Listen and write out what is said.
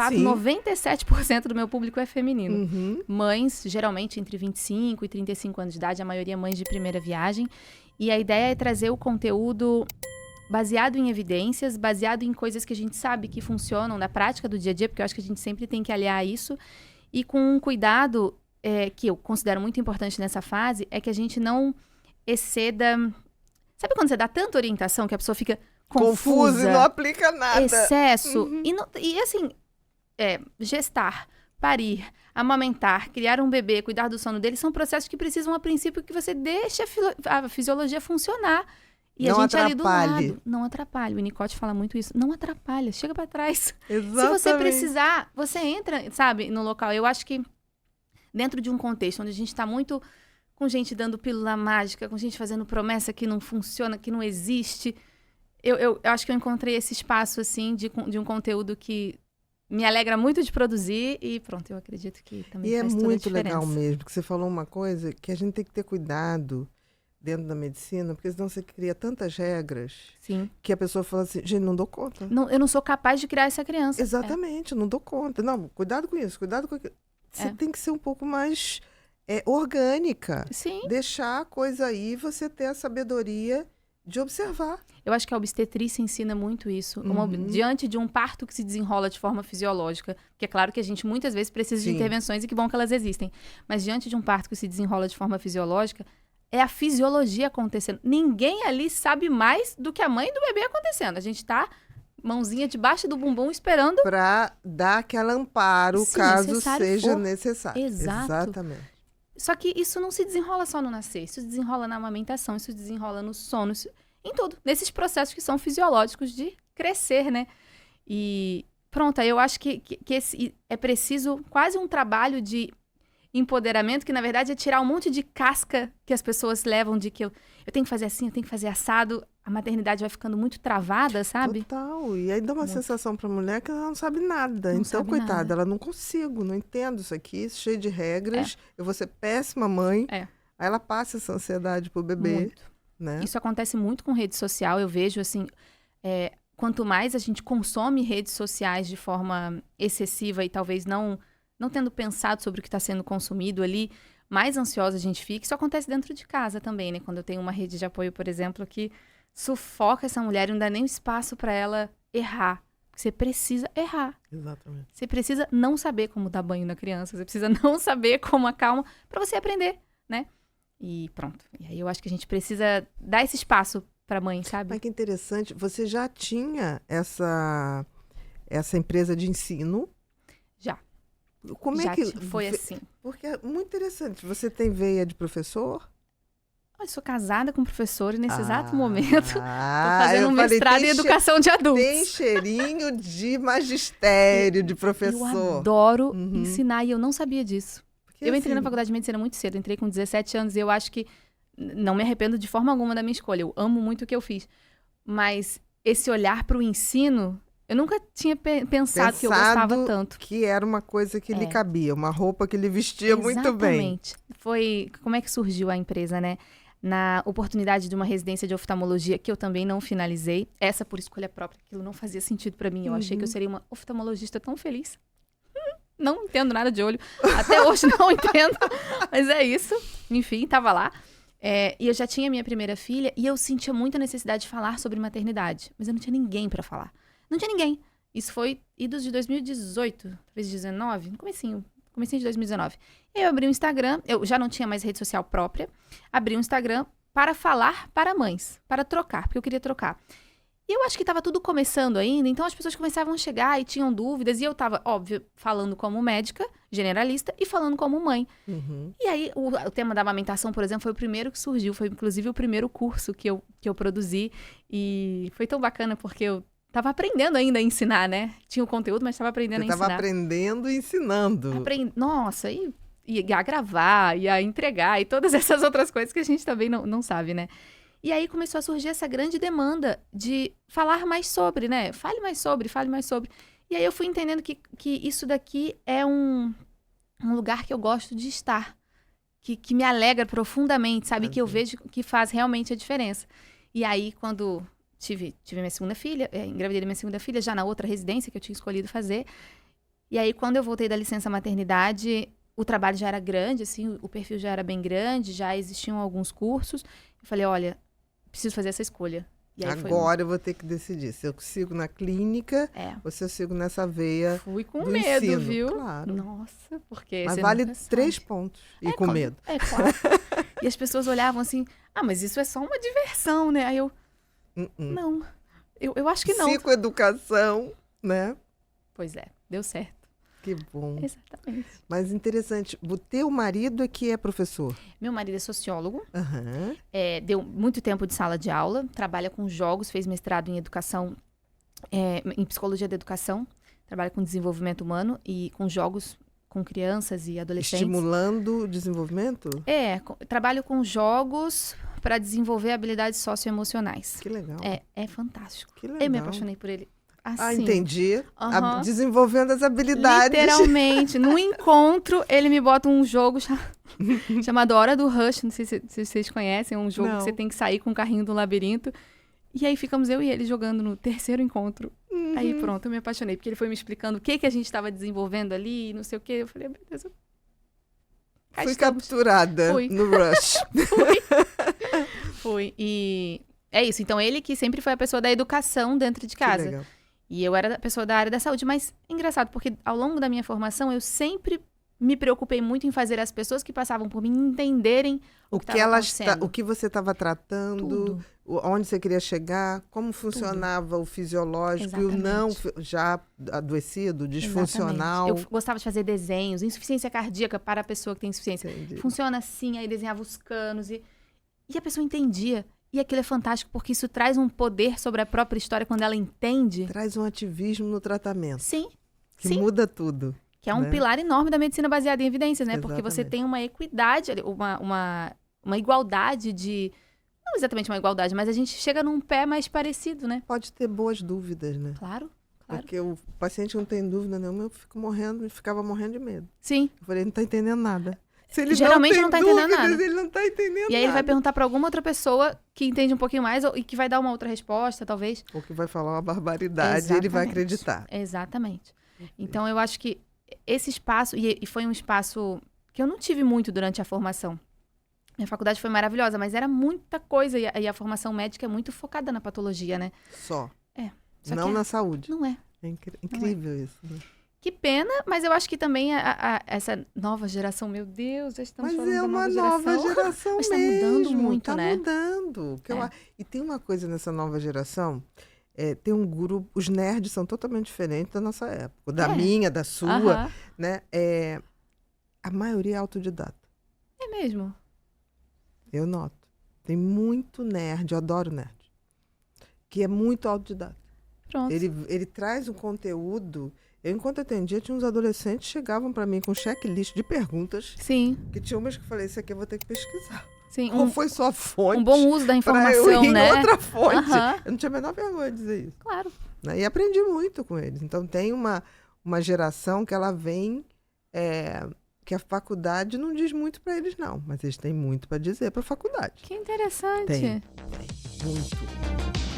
fato, Sim. 97% do meu público é feminino. Uhum. Mães, geralmente entre 25 e 35 anos de idade, a maioria mães de primeira viagem. E a ideia é trazer o conteúdo baseado em evidências, baseado em coisas que a gente sabe que funcionam na prática do dia a dia, porque eu acho que a gente sempre tem que aliar isso. E com um cuidado que eu considero muito importante nessa fase, é que a gente não exceda... Sabe quando você dá tanta orientação que a pessoa fica Confuso e não confusa, aplica nada. excesso? E assim, gestar, parir, amamentar, criar um bebê, cuidar do sono dele, são processos que precisam, a princípio, que você deixe a fisiologia funcionar. E Não a gente ali do atrapalhe. lado. Não atrapalhe. O Winnicott fala muito isso. Não atrapalha. Chega pra trás. Exatamente. Se você precisar, você entra, sabe, no local. Eu acho que dentro de um contexto onde a gente tá muito com gente dando pílula mágica, com gente fazendo promessa que não funciona, que não existe, eu acho que eu encontrei esse espaço, assim, de um conteúdo que me alegra muito de produzir e pronto, eu acredito que também E é faz toda a muito diferença. legal mesmo, porque você falou uma coisa que a gente tem que ter cuidado dentro da medicina, porque senão você cria tantas regras Sim. que a pessoa fala assim, gente, não dou conta. Não, eu não sou capaz de criar essa criança. Exatamente, não dou conta. Não, cuidado com isso, cuidado com aquilo. Você É. tem que ser um pouco mais orgânica. Sim. Deixar a coisa aí, você ter a sabedoria de observar. Eu acho que a obstetrícia ensina muito isso. Uhum. Diante de um parto que se desenrola de forma fisiológica, porque é claro que a gente muitas vezes precisa de Sim. intervenções e que bom que elas existem. Mas diante de um parto que se desenrola de forma fisiológica, é a fisiologia acontecendo. Ninguém ali sabe mais do que a mãe do bebê acontecendo. A gente tá mãozinha debaixo do bumbum esperando. Para dar aquele amparo, Se caso necessário seja for. necessário. Exato. Exatamente. Só que isso não se desenrola só no nascer. Isso desenrola na amamentação, isso desenrola no sono, em tudo. Nesses processos que são fisiológicos de crescer, né? E pronto, aí eu acho que é preciso quase um trabalho de empoderamento, que na verdade é tirar um monte de casca que as pessoas levam de que eu tenho que fazer assim, eu tenho que fazer assado. A maternidade vai ficando muito travada, sabe? Total. E aí dá uma sensação para a mulher que ela não sabe nada. Não Então, sabe coitada, nada. ela não consigo, não entendo isso aqui, cheio de regras. Eu vou ser péssima mãe. É. Aí ela passa essa ansiedade pro bebê. Muito. Né? Isso acontece muito com rede social. Eu vejo, assim, quanto mais a gente consome redes sociais de forma excessiva e talvez não tendo pensado sobre o que está sendo consumido ali, mais ansiosa a gente fica. Isso acontece dentro de casa também, né? Quando eu tenho uma rede de apoio, por exemplo, que sufoca essa mulher e não dá nem espaço para ela errar. Você precisa errar. Exatamente. Você precisa não saber como dar banho na criança. Você precisa não saber como acalma para você aprender, né? E pronto. E aí eu acho que a gente precisa dar esse espaço para a mãe, sabe? Mas que interessante. Você já tinha essa empresa de ensino? Já. Como Já é que foi assim. Porque é muito interessante. Você tem veia de professor? Eu sou casada com um professor e nesse exato momento tô eu fazendo um falei, mestrado tem em educação de adultos. Tem cheirinho de magistério, de professor. Eu adoro ensinar e eu não sabia disso. Porque, Eu entrei na assim, faculdade de medicina muito cedo, entrei com 17 anos e eu acho que não me arrependo de forma alguma da minha escolha. Eu amo muito o que eu fiz. Mas esse olhar para o ensino, eu nunca tinha pensado que eu gostava tanto. Que era uma coisa que lhe cabia, uma roupa que lhe vestia muito bem. Exatamente. Foi como é que surgiu a empresa, né? Na oportunidade de uma residência de oftalmologia, que eu também não finalizei. Essa por escolha própria, aquilo não fazia sentido para mim. Eu achei que eu seria uma oftalmologista tão feliz. Não entendo nada de olho. Até hoje não entendo. Mas é isso. Enfim, tava lá. E eu já tinha minha primeira filha e eu sentia muita necessidade de falar sobre maternidade. Mas eu não tinha ninguém para falar. Não tinha ninguém. Isso foi idos de 2018, talvez 2019, no comecinho de 2019. Eu abri um Instagram, eu já não tinha mais rede social própria, abri um Instagram para falar para mães, para trocar, porque eu queria trocar. E eu acho que estava tudo começando ainda, então as pessoas começavam a chegar e tinham dúvidas, e eu estava, óbvio, falando como médica, generalista, e falando como mãe. E aí, o tema da amamentação, por exemplo, foi o primeiro que surgiu, foi inclusive o primeiro curso que eu produzi, e foi tão bacana porque eu tava aprendendo ainda a ensinar, né? Tinha o conteúdo, mas tava aprendendo a ensinar. Tava aprendendo e ensinando. Nossa, e a gravar, e a entregar, e todas essas outras coisas que a gente também não sabe, né? E aí começou a surgir essa grande demanda de falar mais sobre, né? Fale mais sobre. E aí eu fui entendendo que isso daqui é um lugar que eu gosto de estar, que me alegra profundamente, sabe? Que eu vejo que faz realmente a diferença. E aí, quando tive minha segunda filha, engravidei da minha segunda filha, já na outra residência que eu tinha escolhido fazer, E aí, quando eu voltei da licença maternidade, o trabalho já era grande, assim, o perfil já era bem grande, já existiam alguns cursos. Eu falei, olha, preciso fazer essa escolha. E aí Agora eu vou ter que decidir se eu sigo na clínica ou se eu sigo nessa veia Fui com do medo, ensino. viu? Claro. Nossa, porque Mas você vale nunca sabe. 3 pontos. E com medo. É, claro. E as pessoas olhavam assim, mas isso é só uma diversão, né? Aí eu, não, eu acho que não. Psicoeducação, né? Pois é, deu certo. Que bom. Exatamente. Mas interessante, o teu marido é que é professor? Meu marido é sociólogo, Aham. deu muito tempo de sala de aula, trabalha com jogos, fez mestrado em educação, em psicologia da educação, trabalha com desenvolvimento humano e com jogos com crianças e adolescentes. Estimulando o desenvolvimento? Trabalho com jogos para desenvolver habilidades socioemocionais. Que legal. É fantástico. Que legal. Eu me apaixonei por ele. Assim, Entendi. Aham. Desenvolvendo as habilidades. Literalmente. No encontro, ele me bota um jogo chamado Hora do Rush. Não sei se vocês conhecem. É um jogo que você tem que sair com o carrinho do labirinto. E aí ficamos eu e ele jogando no terceiro encontro. Aí pronto, eu me apaixonei. Porque ele foi me explicando o que a gente estava desenvolvendo ali, não sei o quê. Eu falei, meu Deus, Fui capturada no Rush. Fui. E é isso. Então, ele que sempre foi a pessoa da educação dentro de casa. Que legal. E eu era a pessoa da área da saúde. Mas, engraçado, porque ao longo da minha formação, eu sempre me preocupei muito em fazer as pessoas que passavam por mim entenderem o que estava acontecendo. O que você estava tratando, Tudo. onde você queria chegar, como funcionava o fisiológico e o não já adoecido, disfuncional. Exatamente. Eu gostava de fazer desenhos, insuficiência cardíaca para a pessoa que tem insuficiência. Entendi. Funciona assim, aí desenhava os canos e a pessoa entendia. E aquilo é fantástico, porque isso traz um poder sobre a própria história quando ela entende. Traz um ativismo no tratamento. Sim. Que muda tudo. Que é um pilar enorme da medicina baseada em evidências, né? Exatamente. Porque você tem uma equidade, uma igualdade de... Não exatamente uma igualdade, mas a gente chega num pé mais parecido, né? Pode ter boas dúvidas, né? Claro. Porque o paciente não tem dúvida nenhuma, eu ficava morrendo de medo. Sim. Eu falei, ele não tá entendendo nada. Se ele Geralmente não tá entendendo dúvidas, nada. Ele não tá entendendo nada. E aí ele vai perguntar pra alguma outra pessoa que entende um pouquinho mais e que vai dar uma outra resposta, talvez. Ou que vai falar uma barbaridade e ele vai acreditar. Exatamente. Então, eu acho que esse espaço, e foi um espaço que eu não tive muito durante a formação. Minha faculdade foi maravilhosa, mas era muita coisa. E a formação médica é muito focada na patologia, né? Só Só não que na saúde. Não é. É incrível isso, né? Que pena, mas eu acho que também essa nova geração, meu Deus, já estamos falando da uma nova geração mas mesmo. Tá mudando muito, né? Tá mudando. E tem uma coisa nessa nova geração, tem um grupo, os nerds são totalmente diferentes da nossa época. Da minha, da sua, né? A maioria é autodidata. É mesmo? Eu noto. Tem muito nerd, eu adoro nerd, que é muito autodidata. Pronto. Ele traz um conteúdo. Eu, enquanto atendia, tinha uns adolescentes que chegavam para mim com checklist de perguntas. Sim. Que tinha umas que eu falei, isso aqui eu vou ter que pesquisar. Sim. Qual foi sua fonte? Um bom uso da informação, pra eu ir né? em outra fonte. Eu não tinha a menor vergonha de dizer isso. Claro. Né? E aprendi muito com eles. Então, tem uma geração que ela vem... que a faculdade não diz muito para eles, não. Mas eles têm muito para dizer para a faculdade. Que interessante. Tem. Muito.